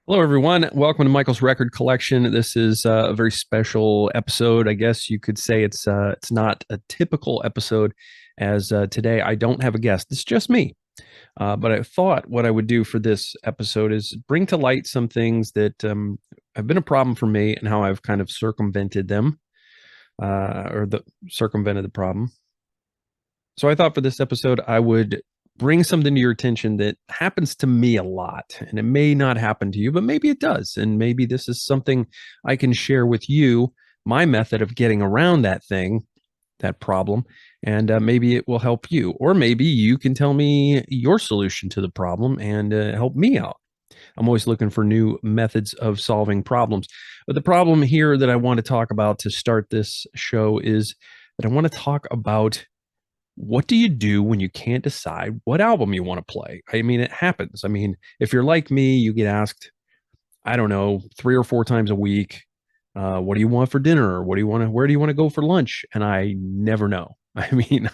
Hello, everyone. Welcome to Michael's Record Collection. This is a very special episode. I guess you could say it's not a typical episode, as today I don't have a guest. It's just me. But I thought what I would do for this episode is bring to light some things that have been a problem for me and how I've kind of circumvented them, circumvented the problem. So I thought for this episode, I would bring something to your attention that happens to me a lot. And it may not happen to you, but maybe it does. And maybe this is something I can share with you, my method of getting around that thing, that problem. And maybe it will help you. Or maybe you can tell me your solution to the problem and help me out. I'm always looking for new methods of solving problems. But the problem here that I want to talk about to start this show is that I want to talk about what do you do when you can't decide what album you want to play? I mean, it happens. I mean, if you're like me, you get asked, I don't know, 3 or 4 times a week, what do you want for dinner? Or what do you want to, where do you want to go for lunch? And I never know. I mean,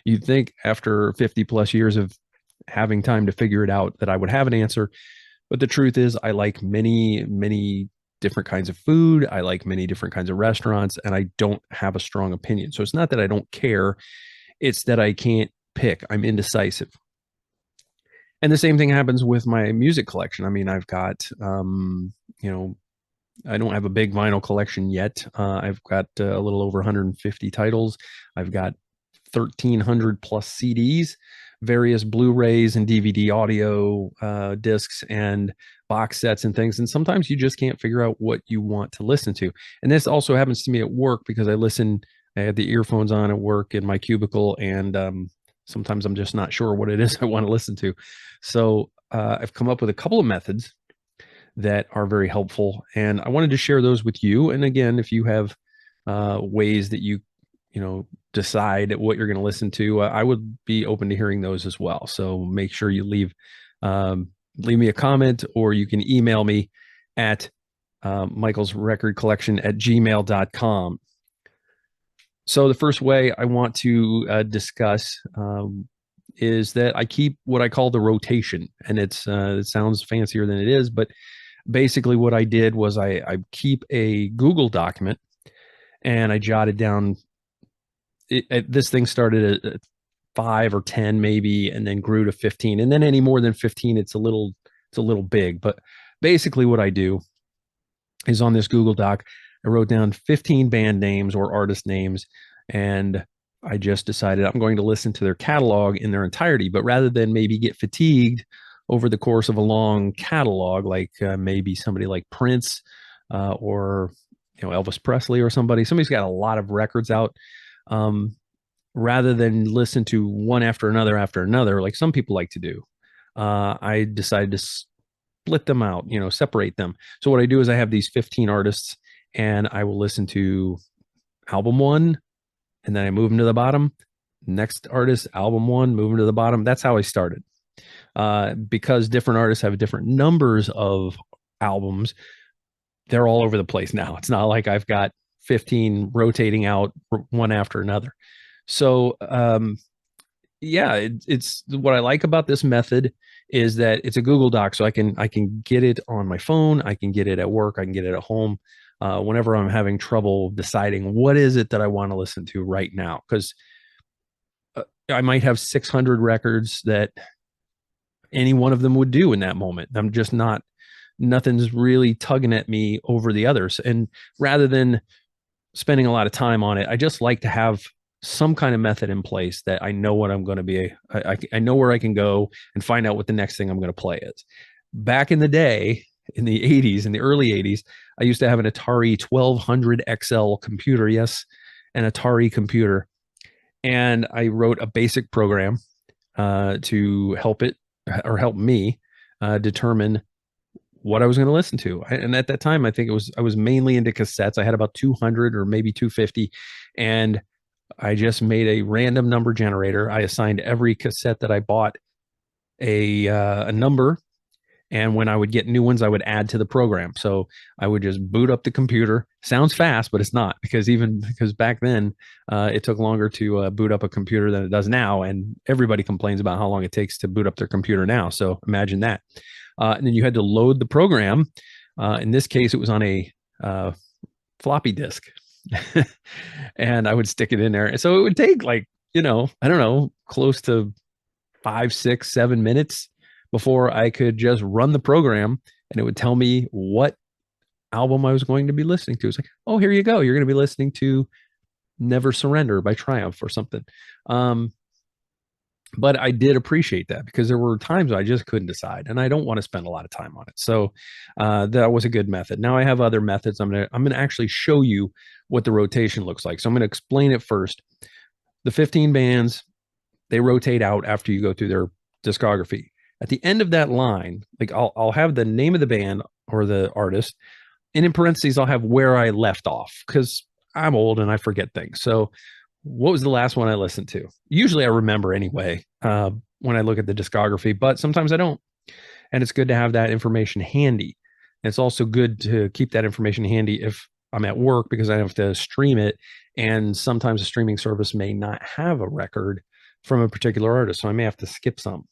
you'd think after 50 plus years of having time to figure it out that I would have an answer. But the truth is, I like many different kinds of food. I like many different kinds of restaurants, and I don't have a strong opinion. So it's not that I don't care, it's that I can't pick. I'm indecisive. And the same thing happens with my music collection. I mean, I've got, I don't have a big vinyl collection yet. I've got a little over 150 titles. I've got 1,300 plus CDs, various Blu-rays and DVD audio discs and box sets and things. And sometimes you just can't figure out what you want to listen to. And this also happens to me at work because I had the earphones on at work in my cubicle, and sometimes I'm just not sure what it is I want to listen to. So I've come up with a couple of methods that are very helpful, and I wanted to share those with you. And again, if you have ways that decide what you're going to listen to, I would be open to hearing those as well. So make sure you leave me a comment, or you can email me at Michael's Record Collection at gmail.com. So the first way I want to discuss is that I keep what I call the rotation, and it sounds fancier than it is, but basically what I did was I keep a Google document, and I jotted down. This thing started at 5 or 10 maybe, and then grew to 15, and then any more than 15, it's a little big. But basically, what I do is on this Google Doc, I wrote down 15 band names or artist names, and I just decided I'm going to listen to their catalog in their entirety. But rather than maybe get fatigued over the course of a long catalog, like maybe somebody like Prince or Elvis Presley or somebody's got a lot of records out. Rather than listen to one after another, like some people like to do, I decided to split them out, separate them. So what I do is I have these 15 artists, and I will listen to album one, and then I move them to the bottom. Next artist, album one, move them to the bottom. That's how I started. Because different artists have different numbers of albums, they're all over the place now. It's not like I've got 15 rotating out one after another. So, it's what I like about this method is that it's a Google Doc, so I can get it on my phone, I can get it at work, I can get it at home. Whenever I'm having trouble deciding what is it that I want to listen to right now, because I might have 600 records that any one of them would do in that moment. I'm just not, nothing's really tugging at me over the others. And rather than spending a lot of time on it, I just like to have some kind of method in place that I know what I'm going to be. I know where I can go and find out what the next thing I'm going to play is. Back in the day, in the 80s, in the early 80s, I used to have an Atari 1200 XL computer. Yes, an Atari computer. And I wrote a basic program to help help me determine what I was going to listen to. And at that time, I think I was mainly into cassettes. I had about 200 or maybe 250. And I just made a random number generator. I assigned every cassette that I bought a number, and when I would get new ones, I would add to the program. So I would just boot up the computer. Sounds fast, but it's not, because back then it took longer to boot up a computer than it does now, and everybody complains about how long it takes to boot up their computer now. So imagine that. And then you had to load the program. In this case, it was on a floppy disk. And I would stick it in there. And so it would take like, I don't know, close to 5, 6, 7 minutes before I could just run the program and it would tell me what album I was going to be listening to. It's like, oh, here you go. You're going to be listening to Never Surrender by Triumph or something. But I did appreciate that because there were times I just couldn't decide, and I don't want to spend a lot of time on it. So that was a good method. Now I have other methods. I'm gonna actually show you what the rotation looks like. So I'm gonna explain it first. The 15 bands, they rotate out after you go through their discography. At the end of that line, like I'll have the name of the band or the artist, and in parentheses I'll have where I left off because I'm old and I forget things. So what was the last one I listened to? Usually I remember anyway when I look at the discography, but sometimes I don't. And it's good to have that information handy. And it's also good to keep that information handy if I'm at work because I have to stream it. And sometimes a streaming service may not have a record from a particular artist. So I may have to skip some.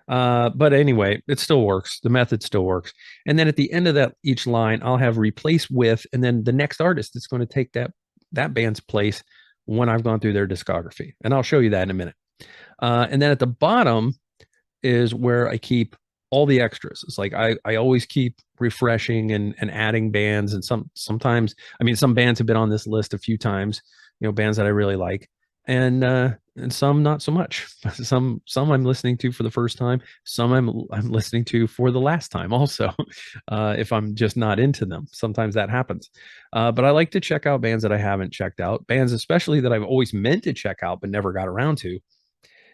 But anyway, it still works. The method still works. And then at the end of that, each line, I'll have replace with, and then the next artist that's going to take that band's place when I've gone through their discography. And I'll show you that in a minute. And then at the bottom is where I keep all the extras. It's like I always keep refreshing and adding bands. And sometimes, I mean, some bands have been on this list a few times, bands that I really like. And some not so much. Some I'm listening to for the first time. Some I'm listening to for the last time. Also, if I'm just not into them, sometimes that happens. But I like to check out bands that I haven't checked out, bands especially that I've always meant to check out but never got around to.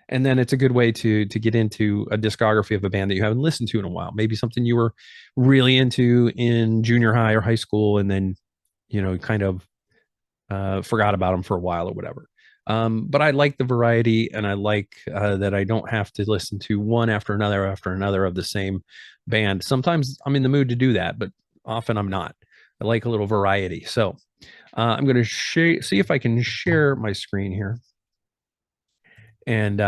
And then it's a good way to get into a discography of a band that you haven't listened to in a while. Maybe something you were really into in junior high or high school, and then kind of forgot about them for a while or whatever. But I like the variety, and I like that I don't have to listen to one after another of the same band. Sometimes I'm in the mood to do that, but often I'm not. I like a little variety. So I'm going to see if I can share my screen here. And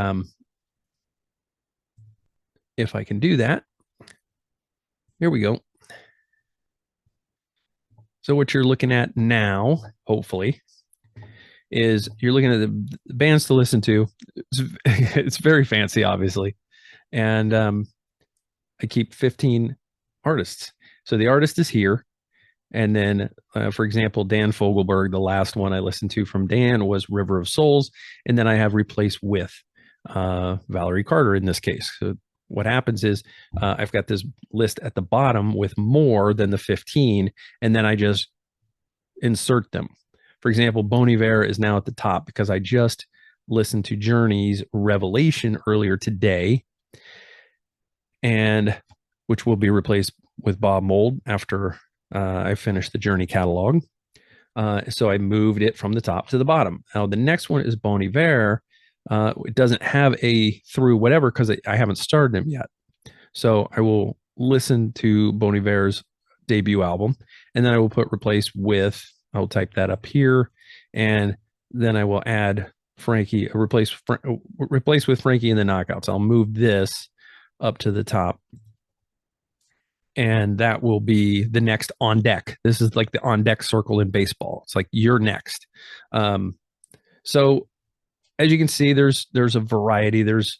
if I can do that, here we go. So what you're looking at now, hopefully, is you're looking at the bands to listen to. It's very fancy, obviously. And I keep 15 artists. So the artist is here. And then, for example, Dan Fogelberg, the last one I listened to from Dan was River of Souls. And then I have replaced with Valerie Carter in this case. So what happens is I've got this list at the bottom with more than the 15, and then I just insert them. For example, Bon Iver is now at the top because I just listened to Journey's Revelation earlier today, and which will be replaced with Bob Mould after I finished the Journey catalog. So I moved it from the top to the bottom. Now the next one is Bon Iver. It doesn't have a through whatever because I haven't started him yet. So I will listen to Bon Iver's debut album, and then I will put replace with, I'll type that up here, and then I will add Frankie, replace with Frankie in the Knockouts. I'll move this up to the top, and that will be the next on deck. This is like the on deck circle in baseball. It's like you're next. So as you can see, there's a variety. There's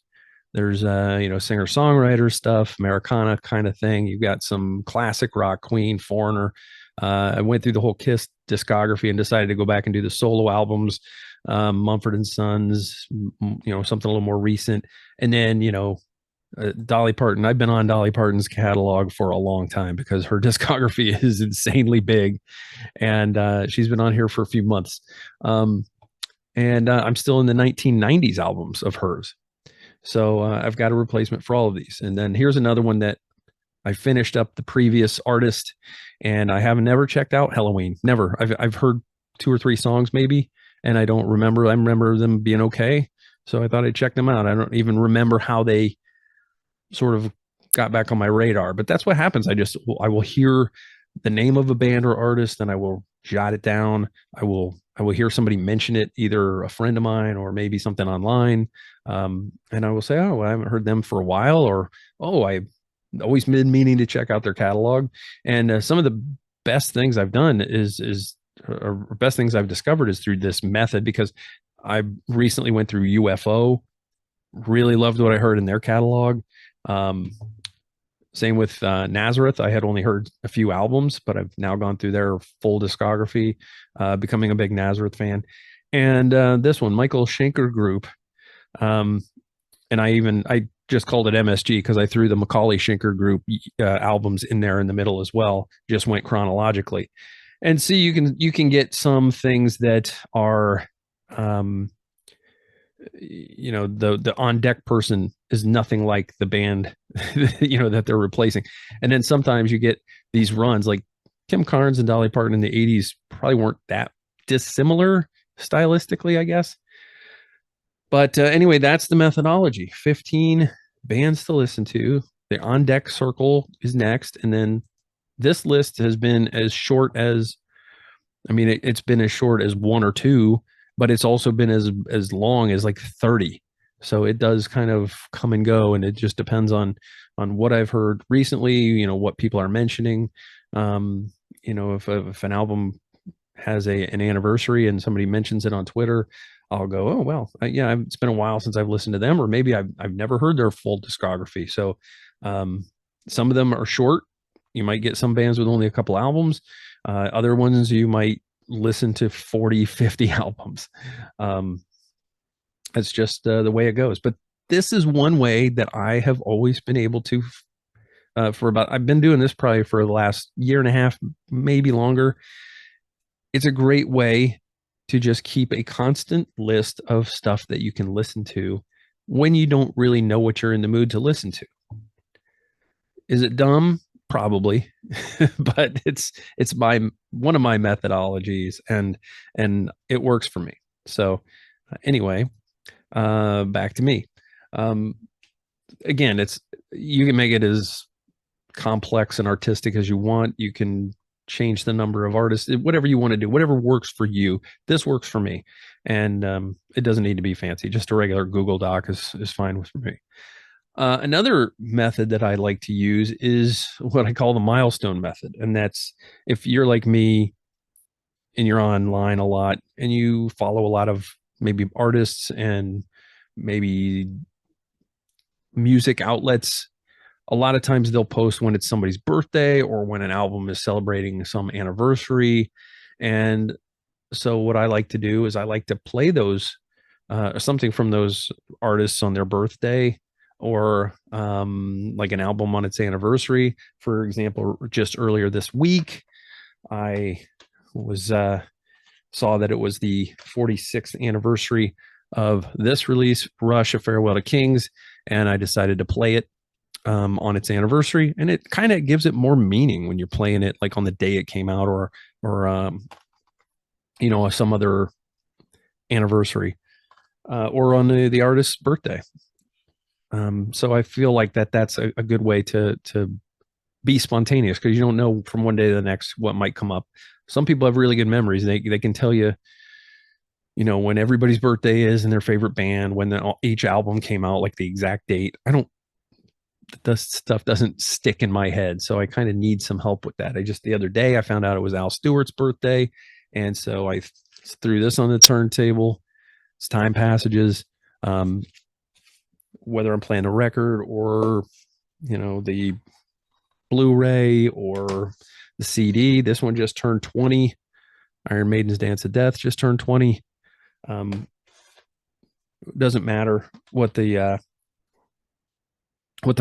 singer songwriter stuff, Americana kind of thing. You've got some classic rock, Queen, Foreigner. I went through the whole Kiss discography and decided to go back and do the solo albums, Mumford and Sons, something a little more recent, and then Dolly Parton. I've been on Dolly Parton's catalog for a long time because her discography is insanely big, and she's been on here for a few months. And I'm still in the 1990s albums of hers. So I've got a replacement for all of these. And then here's another one that I finished up the previous artist, and I have never checked out Halloween. Never. I've heard 2 or 3 songs maybe, and I don't remember. I remember them being okay. So I thought I'd check them out. I don't even remember how they sort of got back on my radar, but that's what happens. I will hear the name of a band or artist, and I will jot it down. I will hear somebody mention it, either a friend of mine or maybe something online. And I will say, oh, I haven't heard them for a while, or, oh, I always been meaning to check out their catalog. And some of the best things I've done is or best things I've discovered is through this method, because I recently went through UFO, really loved what I heard in their catalog. Um, Same with Nazareth. I had only heard a few albums, but I've now gone through their full discography, becoming a big Nazareth fan. And this one, Michael Schenker Group. Um, and I just called it MSG because I threw the Macaulay Schenker Group albums in there in the middle as well. Just went chronologically, and see, you can get some things that are, um, the on deck person is nothing like the band that they're replacing. And then sometimes you get these runs like Kim Carnes and Dolly Parton in the 80s probably weren't that dissimilar stylistically, I guess. But anyway, that's the methodology. 15 bands to listen to. The on deck circle is next. And then this list has been as short as, I mean, it's been as short as one or two, but it's also been as long as like 30. So it does kind of come and go, and it just depends on what I've heard recently, what people are mentioning. If an album has an anniversary and somebody mentions it on Twitter, I'll go, oh well, yeah, it's been a while since I've listened to them, or maybe I've never heard their full discography. So um, some of them are short. You might get some bands with only a couple albums. Other ones you might listen to 40, 50 albums. Um, it's just the way it goes. But this is one way that I have always been able to, I've been doing this probably for the last year and a half, maybe longer. It's a great way to just keep a constant list of stuff that you can listen to when you don't really know what you're in the mood to listen to. Is it dumb? Probably, but it's one of my methodologies, and it works for me. So anyway, back to me. Um, Again, you can make it as complex and artistic as you want. You can change the number of artists, whatever you want to do, whatever works for you. This works for me, and it doesn't need to be fancy. Just a regular Google Doc is fine with me. Another method that I like to use is what I call the milestone method. And that's, if you're like me and you're online a lot and you follow a lot of maybe artists and maybe music outlets, a lot of times they'll post when it's somebody's birthday or when an album is celebrating some anniversary. And so what I like to do is I like to play those, something from those artists on their birthday, or like an album on its anniversary. For example, just earlier this week, I was saw that it was the 46th anniversary of this release, Rush, A Farewell to Kings, and I decided to play it on its anniversary, and it kind of gives it more meaning when you're playing it like on the day it came out, or some other anniversary, or on the artist's birthday. So I feel like that's a good way to be spontaneous, because you don't know from one day to the next what might come up. Some people have really good memories. They can tell you, when everybody's birthday is and their favorite band, when each album came out, like the exact date. This stuff doesn't stick in my head, so I kind of need some help with that. The other day I found out it was Al Stewart's birthday, and so I threw this on the turntable. It's Time Passages. Whether I'm playing a record or the Blu-ray or the CD, this one just turned 20. Iron Maiden's Dance of Death just turned 20. Doesn't matter what the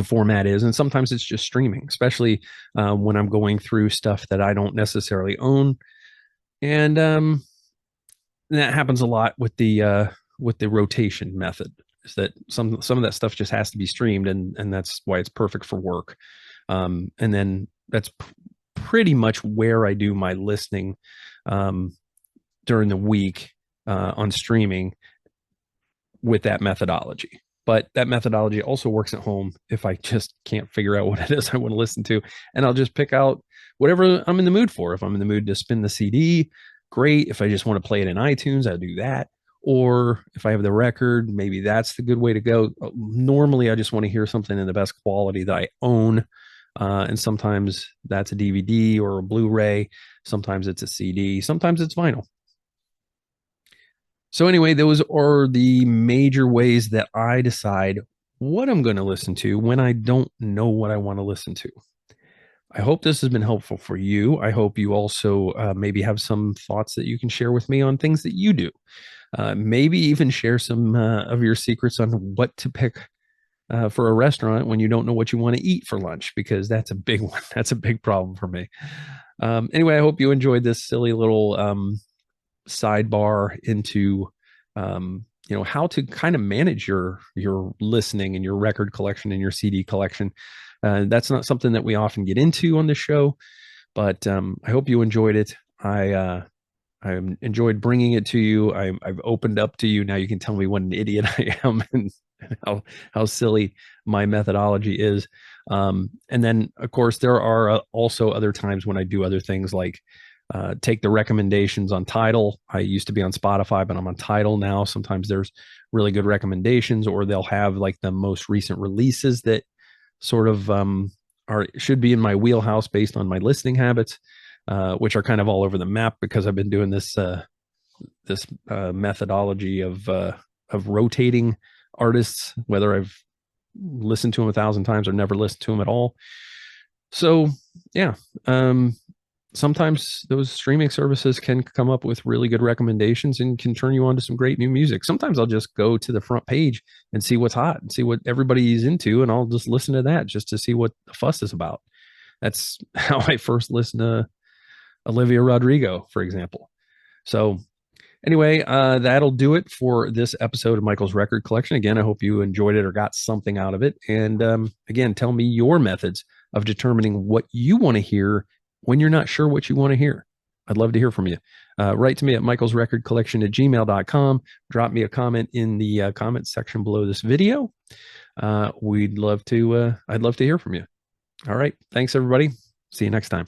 format is, and sometimes it's just streaming, especially when I'm going through stuff that I don't necessarily own. And that happens a lot with the rotation method, is that some of that stuff just has to be streamed, and that's why it's perfect for work. And then that's pretty much where I do my listening during the week on streaming with that methodology. But that methodology also works at home if I just can't figure out what it is I want to listen to, and I'll just pick out whatever I'm in the mood for. If I'm in the mood to spin the CD, great. If I just want to play it in iTunes, I'll do that. Or if I have the record, maybe that's the good way to go. Normally, I just want to hear something in the best quality that I own. And sometimes that's a DVD or a Blu-ray. Sometimes it's a CD. Sometimes it's vinyl. So, anyway, those are the major ways that I decide what I'm going to listen to when I don't know what I want to listen to. I hope this has been helpful for you. I hope you also maybe have some thoughts that you can share with me on things that you do. Maybe even share some of your secrets on what to pick for a restaurant when you don't know what you want to eat for lunch, because that's a big one. That's a big problem for me. Anyway, I hope you enjoyed this silly little sidebar into how to kind of manage your listening and your record collection and your CD collection. That's not something that we often get into on the show, but I hope you enjoyed it. I enjoyed bringing it to you. I've opened up to you. Now you can tell me what an idiot I am and how silly my methodology is. And then, of course, there are also other times when I do other things like take the recommendations on Tidal. I used to be on Spotify, but I'm on Tidal now. Sometimes there's really good recommendations, or they'll have like the most recent releases that sort of should be in my wheelhouse based on my listening habits, which are kind of all over the map because I've been doing this methodology of rotating artists, whether I've listened to them 1,000 times or never listened to them at all. So yeah, sometimes those streaming services can come up with really good recommendations and can turn you on to some great new music. Sometimes I'll just go to the front page and see what's hot and see what everybody's into, and I'll just listen to that just to see what the fuss is about. That's how I first listened to Olivia Rodrigo, for example. So anyway, that'll do it for this episode of Michael's Record Collection. Again, I hope you enjoyed it or got something out of it. And again, tell me your methods of determining what you want to hear when you're not sure what you want to hear. I'd love to hear from you. Write to me at michaelsrecordcollection@gmail.com. Drop me a comment in the comment section below this video. I'd love to hear from you. All right. Thanks, everybody. See you next time.